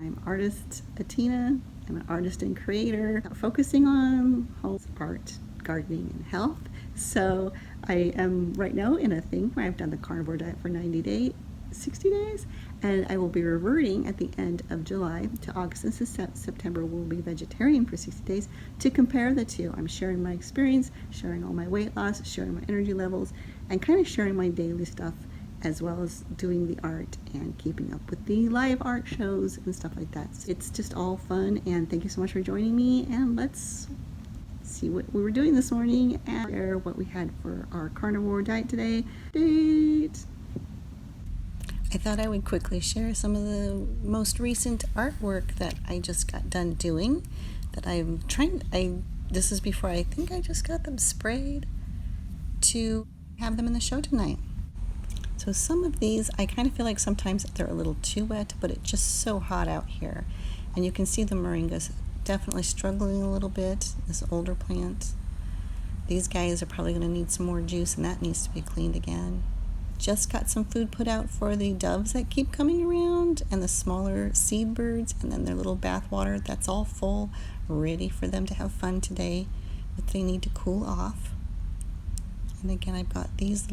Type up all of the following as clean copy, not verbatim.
I'm artist Artettina. I'm an artist and creator focusing on health, art, gardening, and health. So I am right now in a thing where I've done the carnivore diet for 90 days, 60 days, and I will be reverting at the end of July to August and September. We'll be vegetarian for 60 days to compare the two. I'm sharing my experience, sharing all my weight loss, sharing my energy levels, and kind of sharing my daily stuff, as well as doing the art and keeping up with the live art shows and stuff like that. It's just all fun, and thank you so much for joining me, and let's see what we were doing this morning and share what we had for our carnivore diet today. I thought I would quickly share some of the most recent artwork that I just got done doing that I'm trying. This is before I think I just got them sprayed to have them in the show tonight. So some of these, I kind of feel like sometimes they're a little too wet, but it's just so hot out here. And you can see the moringas definitely struggling a little bit, this older plant. These guys are probably going to need some more juice, and that needs to be cleaned again. Just got some food put out for the doves that keep coming around and the smaller seed birds, and then their little bath water. That's all full, ready for them to have fun today, but they need to cool off. And again, I've got these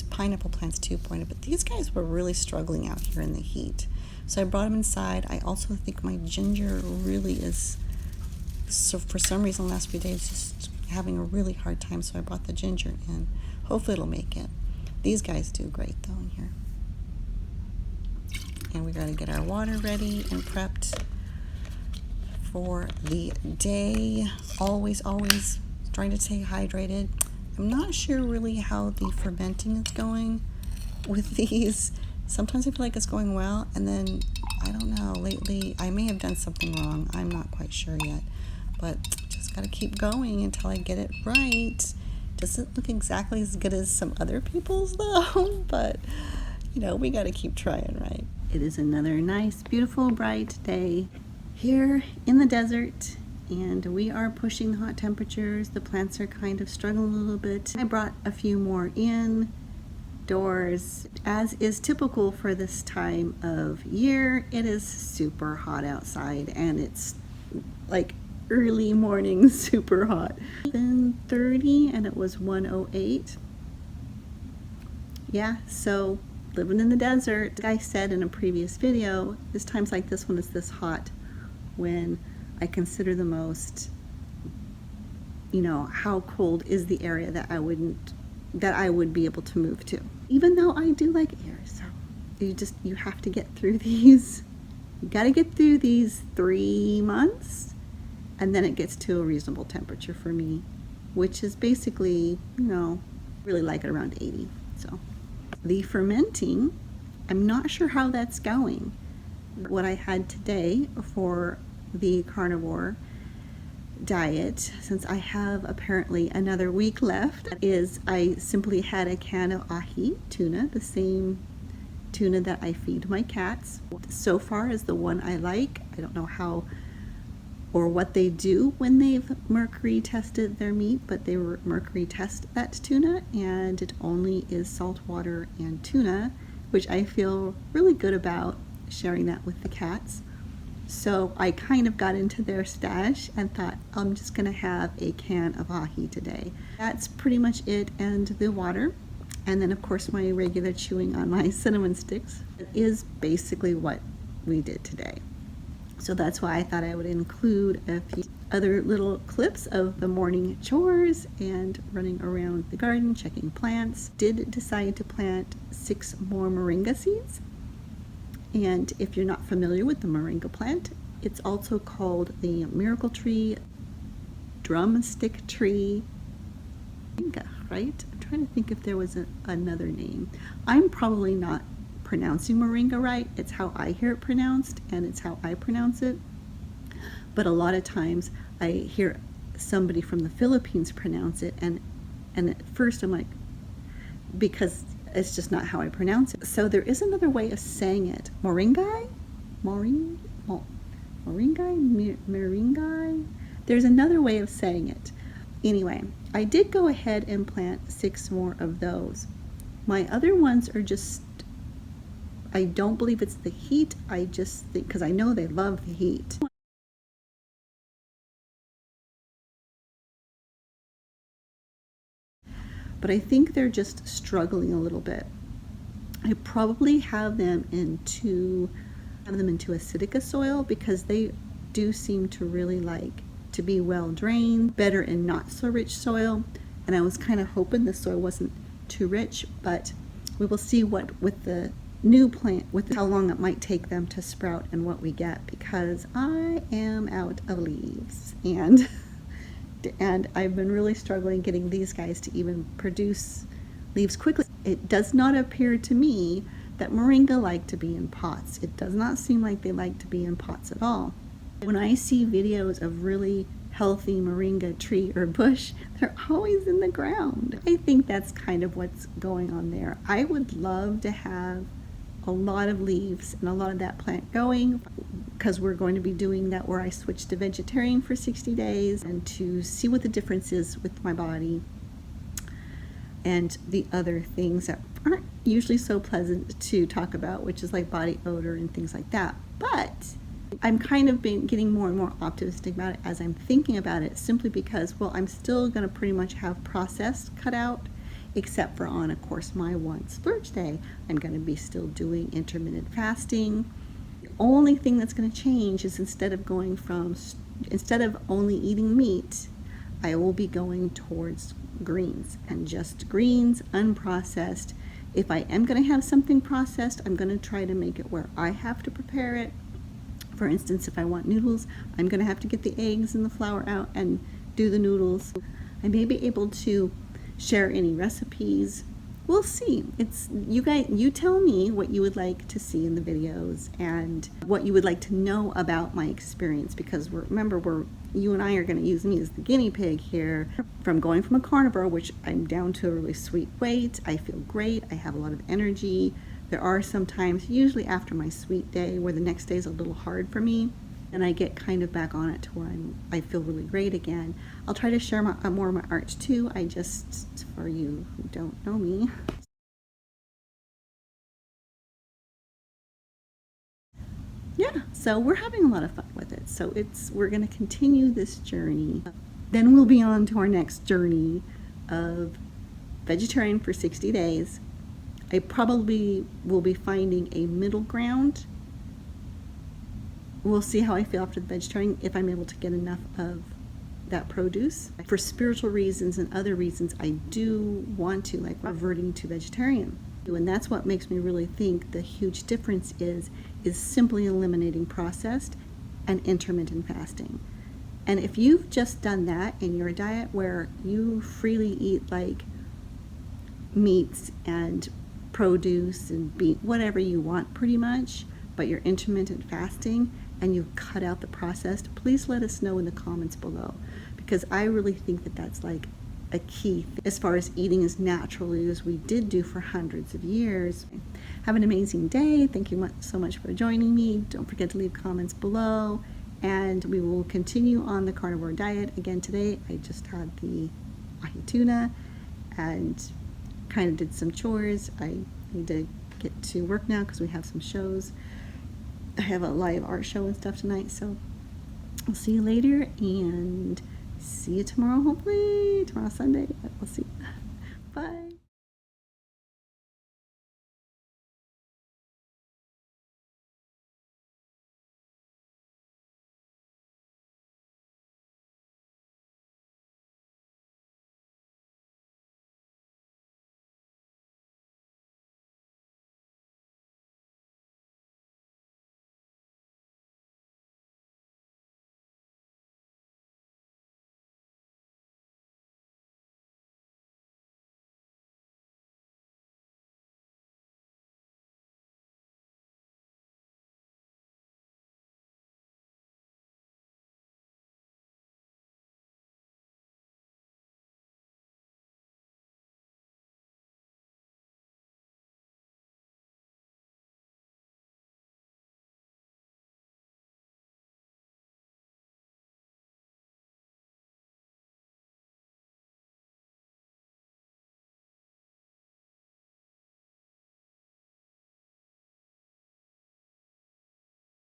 pineapple plants too pointed, but these guys were really struggling out here in the heat. So I brought them inside. I also think my ginger really is, so for some reason the last few days, just having a really hard time, so I brought the ginger in. Hopefully it'll make it. These guys do great though in here. And we got to get our water ready and prepped for the day. Always trying to stay hydrated. I'm not sure really how the fermenting is going with these. Sometimes I feel like it's going well, and then I don't know, lately I may have done something wrong. I'm not quite sure yet, but just got to keep going until I get it right. Doesn't look exactly as good as some other people's though, but you know, we got to keep trying, right? It is another nice, beautiful, bright day here in the desert, and we are pushing the hot temperatures. The plants are kind of struggling a little bit. I brought a few more indoors. As is typical for this time of year, it is super hot outside, and it's like early morning super hot. 30 and it was 108. Yeah, so living in the desert. Like I said in a previous video, there's times like this when it's this hot when I consider the most, you know, how cold is the area that I would be able to move to. Even though I do like air, so you have to get through these. You got to get through these 3 months, and then it gets to a reasonable temperature for me, which is basically, you know, really like it around 80. So the fermenting, I'm not sure how that's going. What I had today for the carnivore diet, since I have apparently another week left, is I simply had a can of ahi tuna, the same tuna that I feed my cats. So far is the one I like. I don't know how or what they do when they've mercury tested their meat, but they were mercury test that tuna, and it only is salt water and tuna, which I feel really good about sharing that with the cats. So I kind of got into their stash and thought, I'm just gonna have a can of ahi today. That's pretty much it, and the water. And then of course my regular chewing on my cinnamon sticks is basically what we did today. So that's why I thought I would include a few other little clips of the morning chores and running around the garden, checking plants. Did decide to plant 6 more moringa seeds. And if you're not familiar with the moringa plant, it's also called the miracle tree, drumstick tree, moringa, right? I'm trying to think if there was another name. I'm probably not pronouncing moringa right. It's how I hear it pronounced, and it's how I pronounce it. But a lot of times I hear somebody from the Philippines pronounce it, and at first I'm like, because it's just not how I pronounce it. So there is another way of saying it. Moringai? Moringai? There's another way of saying it. Anyway, I did go ahead and plant 6 more of those. My other ones are just I don't believe it's the heat. I just think, because I know they love the heat. But I think they're just struggling a little bit. I probably have them into acidic soil because they do seem to really like to be well drained, better in not so rich soil. And I was kind of hoping the soil wasn't too rich, but we will see what with the new plant, with how long it might take them to sprout and what we get, because I am out of leaves and I've been really struggling getting these guys to even produce leaves quickly. It does not appear to me that moringa like to be in pots. It does not seem like they like to be in pots at all. When I see videos of really healthy moringa tree or bush, they're always in the ground. I think that's kind of what's going on there. I would love to have a lot of leaves and a lot of that plant going, because we're going to be doing that where I switch to vegetarian for 60 days and to see what the difference is with my body and the other things that aren't usually so pleasant to talk about, which is like body odor and things like that. But I'm kind of getting more and more optimistic about it as I'm thinking about it, simply because, well, I'm still going to pretty much have processed cut out, except for on, of course, my one splurge day. I'm going to be still doing intermittent fasting. The only thing that's going to change is instead of only eating meat, I will be going towards greens, and just greens, unprocessed. If I am going to have something processed, I'm going to try to make it where I have to prepare it. For instance, if I want noodles, I'm going to have to get the eggs and the flour out and do the noodles. I may be able to share any recipes. We'll see. It's you guys, you tell me what you would like to see in the videos and what you would like to know about my experience, because remember, you and I are going to use me as the guinea pig here. From going from a carnivore, which I'm down to a really sweet weight, I feel great, I have a lot of energy. There are some times, usually after my sweet day, where the next day is a little hard for me, and I get kind of back on it to where I feel really great again. I'll try to share more of my art too. I just, for you who don't know me, yeah, so we're having a lot of fun with it. So we're going to continue this journey. Then we'll be on to our next journey of vegetarian for 60 days. I probably will be finding a middle ground. We'll see how I feel after the vegetarian, if I'm able to get enough of that produce. For spiritual reasons and other reasons, I do want to, like, reverting to vegetarian. And that's what makes me really think the huge difference is simply eliminating processed and intermittent fasting. And if you've just done that in your diet, where you freely eat like meats and produce and beef, whatever you want pretty much, but you're intermittent fasting and you cut out the processed, please let us know in the comments below, because I really think that that's like a key as far as eating as naturally as we did do for hundreds of years. Have an amazing day. Thank you so much for joining me. Don't forget to leave comments below, and we will continue on the carnivore diet. Again, today I just had the Artettina and kind of did some chores. I need to get to work now because we have some shows. I have a live art show and stuff tonight, so I'll see you later, and see you tomorrow, hopefully. Tomorrow, Sunday. We'll see. Bye.